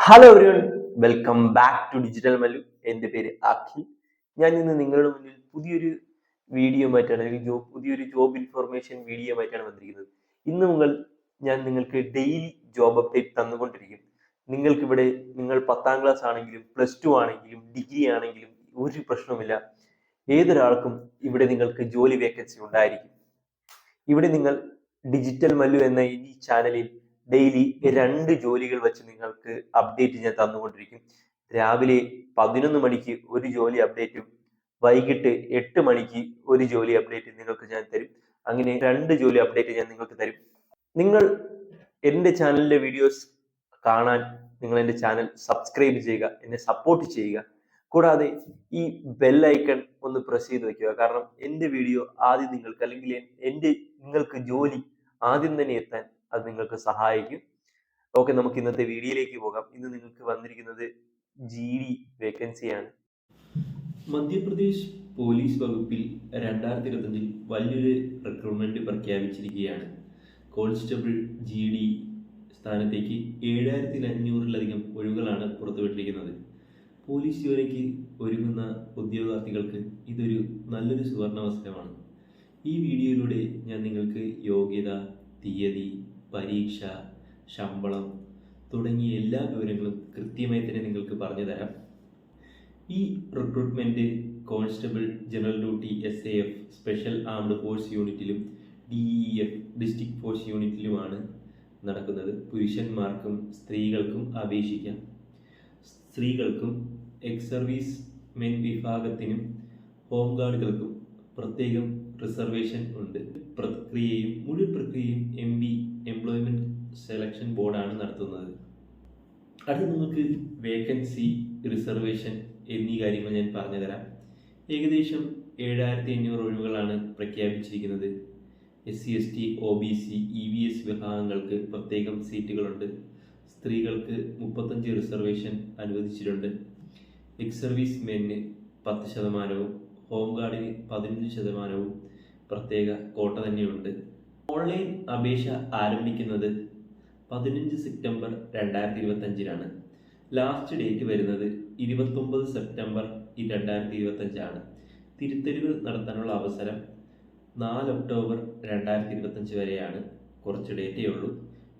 Hello everyone, welcome back to digital Mallu. എൻ്റെ പേര് അഖിൽ. ഞാൻ ഇന്ന് നിങ്ങളുടെ മുന്നിൽ പുതിയൊരു വീഡിയോ ആയിട്ടാണ്, പുതിയൊരു ജോബ് ഇൻഫർമേഷൻ വീഡിയോ ആയിട്ടാണ് വന്നിരിക്കുന്നത്. ഇന്ന് ഞാൻ നിങ്ങൾക്ക് ഡെയിലി ജോബ് അപ്ഡേറ്റ് തന്നുകൊണ്ടിരിക്കും. നിങ്ങൾക്കിവിടെ നിങ്ങൾ 10ാം ക്ലാസ് ആണെങ്കിലും +2 ആണെങ്കിലും ഡിഗ്രി ആണെങ്കിലും ഒരു പ്രശ്നവുമില്ല. ഏതൊരാൾക്കും ഇവിടെ നിങ്ങൾക്ക് ജോലി വേക്കൻസി ഉണ്ടായിരിക്കും. ഇവിടെ നിങ്ങൾ ഡിജിറ്റൽ മല്ലു എന്ന ഈ ചാനലിൽ ഡെയിലി 2 ജോലികൾ വെച്ച് നിങ്ങൾക്ക് അപ്ഡേറ്റ് ഞാൻ തന്നുകൊണ്ടിരിക്കും. രാവിലെ 11 മണിക്ക് ഒരു ജോലി അപ്ഡേറ്റും വൈകിട്ട് 8 മണിക്ക് ഒരു ജോലി അപ്ഡേറ്റ് നിങ്ങൾക്ക് ഞാൻ തരും. അങ്ങനെ 2 ജോലി അപ്ഡേറ്റ് ഞാൻ നിങ്ങൾക്ക് തരും. നിങ്ങൾ എൻ്റെ ചാനലിലെ വീഡിയോസ് കാണാൻ നിങ്ങൾ എൻ്റെ ചാനൽ സബ്സ്ക്രൈബ് ചെയ്യുക, എന്നെ സപ്പോർട്ട് ചെയ്യുക. കൂടാതെ ഈ ബെൽ ഐക്കൺ ഒന്ന് പ്രസ് ചെയ്ത് വെക്കുക. കാരണം എൻ്റെ വീഡിയോ ആദ്യം നിങ്ങൾക്ക്, അല്ലെങ്കിൽ നിങ്ങൾക്ക് ജോലി ആദ്യം തന്നെ എത്താൻ അത് നിങ്ങൾക്ക് സഹായിക്കും. ഓക്കെ, നമുക്ക് ഇന്നത്തെ വീഡിയോയിലേക്ക് പോകാം. ഇന്ന് നിങ്ങൾക്ക് വന്നിരിക്കുന്നത് GD വേക്കൻസിയാണ്. മധ്യപ്രദേശ് പോലീസ് വകുപ്പിൽ 2025 വലിയൊരു റിക്രൂട്ട്മെന്റ് പ്രഖ്യാപിച്ചിരിക്കുകയാണ്. കോൺസ്റ്റബിൾ GD സ്ഥാനത്തേക്ക് 7500-ലധികം ഒഴിവുകളാണ് പുറത്തുവിട്ടിരിക്കുന്നത്. പോലീസ് ജോലിക്ക് ഒരുങ്ങുന്ന ഉദ്യോഗാർത്ഥികൾക്ക് ഇതൊരു നല്ലൊരു സുവർണാവസരമാണ്. ഈ വീഡിയോയിലൂടെ ഞാൻ നിങ്ങൾക്ക് യോഗ്യത, തീയതി, പരീക്ഷ, ശമ്പളം തുടങ്ങിയ എല്ലാ വിവരങ്ങളും കൃത്യമായി തന്നെ നിങ്ങൾക്ക് പറഞ്ഞു തരാം. ഈ recruitment constable, general duty, SAF special armed force യൂണിറ്റിലും DEF ഡിസ്ട്രിക്ട് ഫോഴ്സ് യൂണിറ്റിലുമാണ് നടക്കുന്നത്. പുരുഷന്മാർക്കും സ്ത്രീകൾക്കും അപേക്ഷിക്കാം. സ്ത്രീകൾക്കും എക്സ് സർവീസ് മെൻ വിഭാഗത്തിനും ഹോംഗാർഡുകൾക്കും പ്രത്യേകം റിസർവേഷൻ ഉണ്ട്. മുഴുവൻ പ്രക്രിയയും MB എംപ്ലോയ്മെന്റ് സെലക്ഷൻ ബോർഡാണ് നടത്തുന്നത്. അത് നിങ്ങൾക്ക് വേക്കൻസി, റിസർവേഷൻ എന്നീ കാര്യങ്ങൾ ഞാൻ പറഞ്ഞു തരാം. ഏകദേശം 7500 ഒഴിവുകളാണ് പ്രഖ്യാപിച്ചിരിക്കുന്നത്. SC, ST, OBC, EVS വിഭാഗങ്ങൾക്ക് പ്രത്യേകം സീറ്റുകളുണ്ട്. സ്ത്രീകൾക്ക് 35 റിസർവേഷൻ അനുവദിച്ചിട്ടുണ്ട്. എക്സ് സർവീസ് മെന് 10%, ഹോംഗാർഡിന് 15% പ്രത്യേക കോട്ട തന്നെയുണ്ട്. ഓൺലൈൻ അപേക്ഷ ആരംഭിക്കുന്നത് 15 സെപ്റ്റംബർ 2025 ലാസ്റ്റ് ഡേറ്റ് വരുന്നത് 29 സെപ്റ്റംബർ 2025 തിരുത്തലുകൾ നടത്താനുള്ള അവസരം 4 ഒക്ടോബർ 2025 വരെയാണ്. കുറച്ച് ഡേറ്റേ ഉള്ളൂ.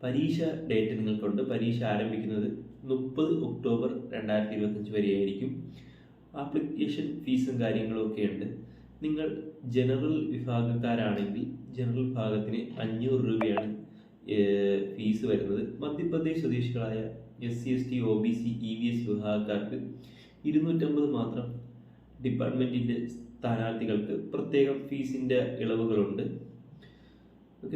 പരീക്ഷ ഡേറ്റ് നിങ്ങൾക്കുണ്ട്. പരീക്ഷ ആരംഭിക്കുന്നത് 30 ഒക്ടോബർ 2025 വരെയായിരിക്കും. ആപ്ലിക്കേഷൻ ഫീസും കാര്യങ്ങളും ഒക്കെ ഉണ്ട്. നിങ്ങൾ ജനറൽ വിഭാഗക്കാരാണെങ്കിൽ ജനറൽ വിഭാഗത്തിന് 500 രൂപയാണ് ഫീസ് വരുന്നത്. മധ്യപ്രദേശ് സ്വദേശികളായ SC, ST, OBC, EVS വിഭാഗക്കാർക്ക് 250 മാത്രം. ഡിപ്പാർട്ട്മെന്റിന്റെ സ്ഥാനാർത്ഥികൾക്ക് പ്രത്യേകം ഫീസിന്റെ ഇളവുകളുണ്ട്.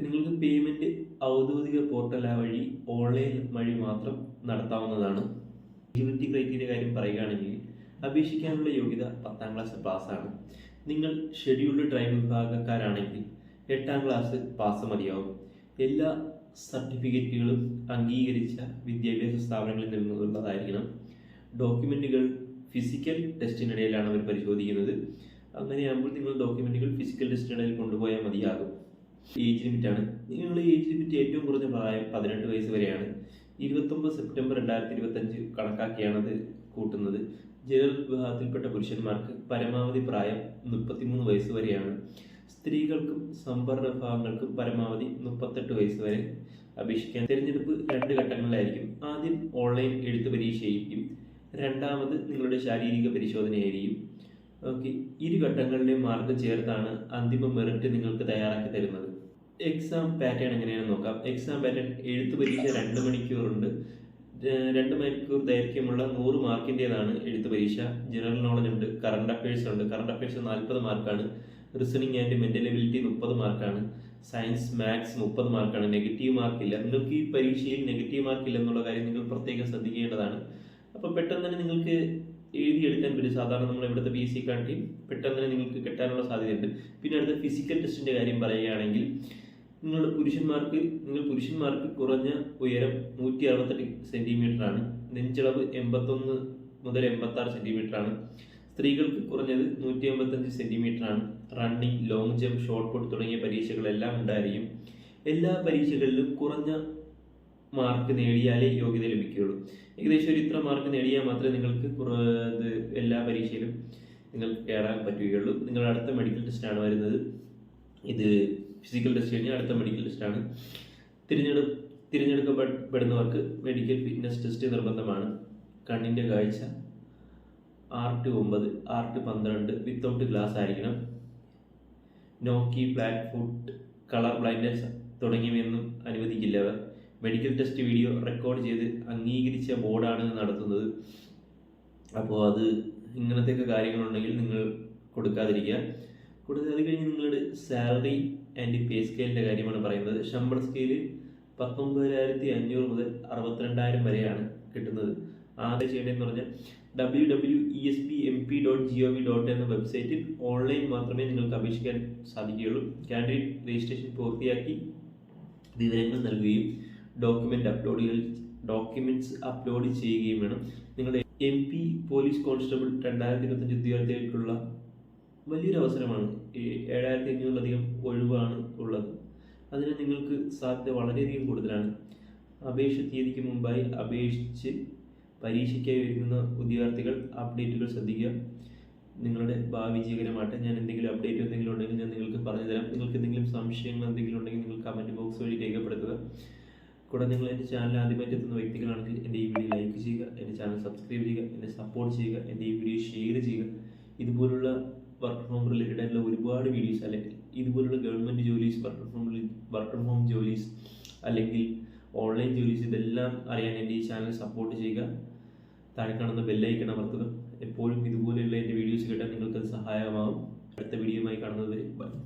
നിങ്ങൾക്ക് പേയ്മെന്റ് ഔദ്യോഗിക പോർട്ടൽ വഴി, ഓൺലൈൻ വഴി മാത്രം നടത്താവുന്നതാണ്. എലിജിബിലിറ്റി ക്രൈറ്റീരിയ കാര്യം പറയുകയാണെങ്കിൽ അപേക്ഷിക്കാനുള്ള യോഗ്യത 10ാം ക്ലാസ് പാസ്സാണ്. നിങ്ങൾ ഷെഡ്യൂൾഡ് ട്രൈബ് വിഭാഗക്കാരാണെങ്കിൽ 8ാം ക്ലാസ് പാസ് മതിയാവും. എല്ലാ സർട്ടിഫിക്കറ്റുകളും അംഗീകരിച്ച വിദ്യാഭ്യാസ സ്ഥാപനങ്ങളിൽ നിന്നുള്ളതായിരിക്കണം. ഡോക്യുമെന്റുകൾ ഫിസിക്കൽ ടെസ്റ്റിനിടയിലാണ് അവർ പരിശോധിക്കുന്നത്. അങ്ങനെയാകുമ്പോൾ നിങ്ങൾ ഡോക്യുമെന്റുകൾ ഫിസിക്കൽ ടെസ്റ്റിനിടയിൽ കൊണ്ടുപോയാൽ മതിയാകും. ഏജ് ലിമിറ്റാണ്. നിങ്ങളുടെ ഏജ് ലിമിറ്റ് ഏറ്റവും കുറഞ്ഞ പ്രായം 18 വയസ്സ് വരെയാണ്. 29 സെപ്റ്റംബർ 2025 കണക്കാക്കിയാണ് അത് കൂട്ടുന്നത്. ജനറൽ വിഭാഗത്തിൽപ്പെട്ട പുരുഷന്മാർക്ക് പരമാവധി പ്രായം 33 വയസ്സ് വരെയാണ്. സ്ത്രീകൾക്കും സംവരണ വിഭാഗങ്ങൾക്കും പരമാവധി 38 വയസ്സ് വരെ അപേക്ഷിക്കാൻ. തിരഞ്ഞെടുപ്പ് 2 ഘട്ടങ്ങളിലായിരിക്കും. ആദ്യം ഓൺലൈൻ എഴുത്ത് പരീക്ഷയായിരിക്കും. രണ്ടാമത് നിങ്ങളുടെ ശാരീരിക പരിശോധനയായിരിക്കും. ഓക്കെ, ഇരു ഘട്ടങ്ങളിലെ മാർക്ക് ചേർത്താണ് അന്തിമ മെറിറ്റ് നിങ്ങൾക്ക് തയ്യാറാക്കി തരുന്നത്. എക്സാം പാറ്റേൺ എങ്ങനെയാണെന്ന് നോക്കാം. എക്സാം പാറ്റേൺ: എഴുത്ത് പരീക്ഷ 2 മണിക്കൂറുണ്ട്. 2 മണിക്കൂർ ദൈർഘ്യമുള്ള 100 മാർക്കിൻ്റെതാണ് എഴുത്ത് പരീക്ഷ. ജനറൽ നോളജ് ഉണ്ട്, കറണ്ട് അഫയേഴ്സ് ഉണ്ട്. കറണ്ട് അഫയേഴ്സ് 40 മാർക്കാണ്. റിസണിങ് ആൻഡ് മെന്റൽ എബിലിറ്റി 30 മാർക്കാണ്. സയൻസ്, മാത്സ് 30 മാർക്കാണ്. നെഗറ്റീവ് മാർക്കില്ല. നിങ്ങൾക്ക് ഈ പരീക്ഷയിൽ നെഗറ്റീവ് മാർക്കില്ല എന്നുള്ള കാര്യം നിങ്ങൾ പ്രത്യേകം ശ്രദ്ധിക്കേണ്ടതാണ്. അപ്പോൾ പെട്ടെന്ന് തന്നെ നിങ്ങൾക്ക് എഴുതിയെടുക്കാൻ പറ്റും. സാധാരണ നമ്മൾ ഇവിടുത്തെ PSC കാട്ടി പെട്ടെന്ന് തന്നെ നിങ്ങൾക്ക് കിട്ടാനുള്ള സാധ്യതയുണ്ട്. പിന്നെ അടുത്ത ഫിസിക്കൽ ടെസ്റ്റിന്റെ കാര്യം പറയുകയാണെങ്കിൽ നിങ്ങൾ പുരുഷന്മാർക്ക് കുറഞ്ഞ ഉയരം 168 സെന്റിമീറ്റർ ആണ്. നെഞ്ചളവ് 81 മുതൽ 86 സെന്റിമീറ്റർ ആണ്. സ്ത്രീകൾക്ക് കുറഞ്ഞത് 185 സെന്റിമീറ്റർ ആണ്. Running, long jump, shot put തുടങ്ങിയ പരീക്ഷകളെല്ലാം ഉണ്ടായിരിക്കും. എല്ലാ പരീക്ഷകളിലും കുറഞ്ഞ മാർക്ക് നേടിയാലേ യോഗ്യത ലഭിക്കുകയുള്ളൂ. ഏകദേശം ഒരു ഇത്ര മാർക്ക് നേടിയാൽ മാത്രമേ നിങ്ങൾക്ക് എല്ലാ പരീക്ഷയിലും നിങ്ങൾക്ക് കയറാൻ പറ്റുകയുള്ളൂ. നിങ്ങളുടെ അടുത്ത മെഡിക്കൽ ടെസ്റ്റാണ് വരുന്നത്. ഇത് ഫിസിക്കൽ ടെസ്റ്റ് കഴിഞ്ഞാൽ അടുത്ത മെഡിക്കൽ ടെസ്റ്റാണ്. തിരഞ്ഞെടുക്കപ്പെടുന്നവർക്ക് മെഡിക്കൽ ഫിറ്റ്നസ് ടെസ്റ്റ് നിർബന്ധമാണ്. കണ്ണിൻ്റെ കാഴ്ച ആർട്ട് 9, ആർട്ട് 12 വിത്തൗട്ട് ഗ്ലാസ് ആയിരിക്കണം. നോക്കി, ഫ്ലാറ്റ് ഫുട്ട്, കളർ ബ്ലൈൻഡ്നസ് തുടങ്ങിയവയൊന്നും അനുവദിക്കില്ല. അവർ മെഡിക്കൽ ടെസ്റ്റ് വീഡിയോ റെക്കോർഡ് ചെയ്ത് അംഗീകരിച്ച ബോർഡാണ് നടത്തുന്നത്. അപ്പോൾ അത് ഇങ്ങനത്തെയൊക്കെ കാര്യങ്ങളുണ്ടെങ്കിൽ നിങ്ങൾ കൊടുക്കാതിരിക്കുക. കൂടാതെ അത് കഴിഞ്ഞ് നിങ്ങളുടെ സാലറി ആൻഡ് പേ സ്കെയിലിൻ്റെ കാര്യമാണ് പറയുന്നത്. ശമ്പള സ്കെയില് 19,500 മുതൽ 62,000 വരെയാണ് കിട്ടുന്നത്. ആദ്യം ചെയ്യേണ്ടതെന്ന് പറഞ്ഞാൽ www.esbmp.gov.in എന്ന വെബ്സൈറ്റിൽ ഓൺലൈൻ മാത്രമേ നിങ്ങൾക്ക് അപേക്ഷിക്കാൻ സാധിക്കുകയുള്ളൂ. കാൻഡിഡേറ്റ് രജിസ്ട്രേഷൻ പൂർത്തിയാക്കി വിവരങ്ങൾ നൽകുകയും ഡോക്യുമെന്റ്സ് അപ്ലോഡ് ചെയ്യുകയും വേണം. നിങ്ങളുടെ MP പോലീസ് കോൺസ്റ്റബിൾ 2025 ഉദ്യോഗാർത്ഥികൾക്കുള്ള വലിയൊരു അവസരമാണ്. 7,500 ഒഴിവാണ് ഉള്ളത്. അതിന് നിങ്ങൾക്ക് സാധ്യത വളരെയധികം കൂടുതലാണ്. അപേക്ഷ തീയതിക്ക് മുമ്പായി അപേക്ഷിച്ച് പരീക്ഷയ്ക്കായി ഒരുങ്ങുന്ന ഉദ്യോഗാർത്ഥികൾ അപ്ഡേറ്റുകൾ ശ്രദ്ധിക്കുക. നിങ്ങളുടെ ഭാവി വിജയകരമായിട്ട് ഞാൻ എന്തെങ്കിലും അപ്ഡേറ്റ് എന്തെങ്കിലും ഉണ്ടെങ്കിൽ ഞാൻ നിങ്ങൾക്ക് പറഞ്ഞു തരാം. നിങ്ങൾക്ക് എന്തെങ്കിലും സംശയങ്ങൾ എന്തെങ്കിലും ഉണ്ടെങ്കിൽ നിങ്ങൾ കമൻറ്റ് ബോക്സ് വഴി രേഖപ്പെടുത്തുക. കൂടെ നിങ്ങൾ എൻ്റെ ചാനൽ ആദ്യമായിട്ട് എത്തുന്ന വ്യക്തികളാണെങ്കിൽ എൻ്റെ ഈ വീഡിയോ ലൈക്ക് ചെയ്യുക, എൻ്റെ ചാനൽ സബ്സ്ക്രൈബ് ചെയ്യുക, എന്നെ സപ്പോർട്ട് ചെയ്യുക, എൻ്റെ ഈ വീഡിയോ ഷെയർ ചെയ്യുക. ഇതുപോലുള്ള വർക്ക് ഫ്രോം റിലേറ്റഡ് ആയിട്ടുള്ള ഒരുപാട് വീഡിയോസ്, അല്ലെങ്കിൽ ഇതുപോലുള്ള ഗവൺമെൻറ് ജോലീസ്, വർക്ക് ഫ്രം ഹോം ജോലീസ്, അല്ലെങ്കിൽ ഓൺലൈൻ ജോലീസ്, ഇതെല്ലാം അറിയാൻ എൻ്റെ ഈ ചാനൽ സപ്പോർട്ട് ചെയ്യുക. താഴെ കാണുന്ന ബെല്ലൈക്കൺ അമർത്തുക. എപ്പോഴും ഇതുപോലെയുള്ള എൻ്റെ വീഡിയോസ് കിട്ടാൻ നിങ്ങൾക്കത് സഹായമാകും. അടുത്ത വീഡിയോയുമായി കാണുന്നത് വരെ ബൈ.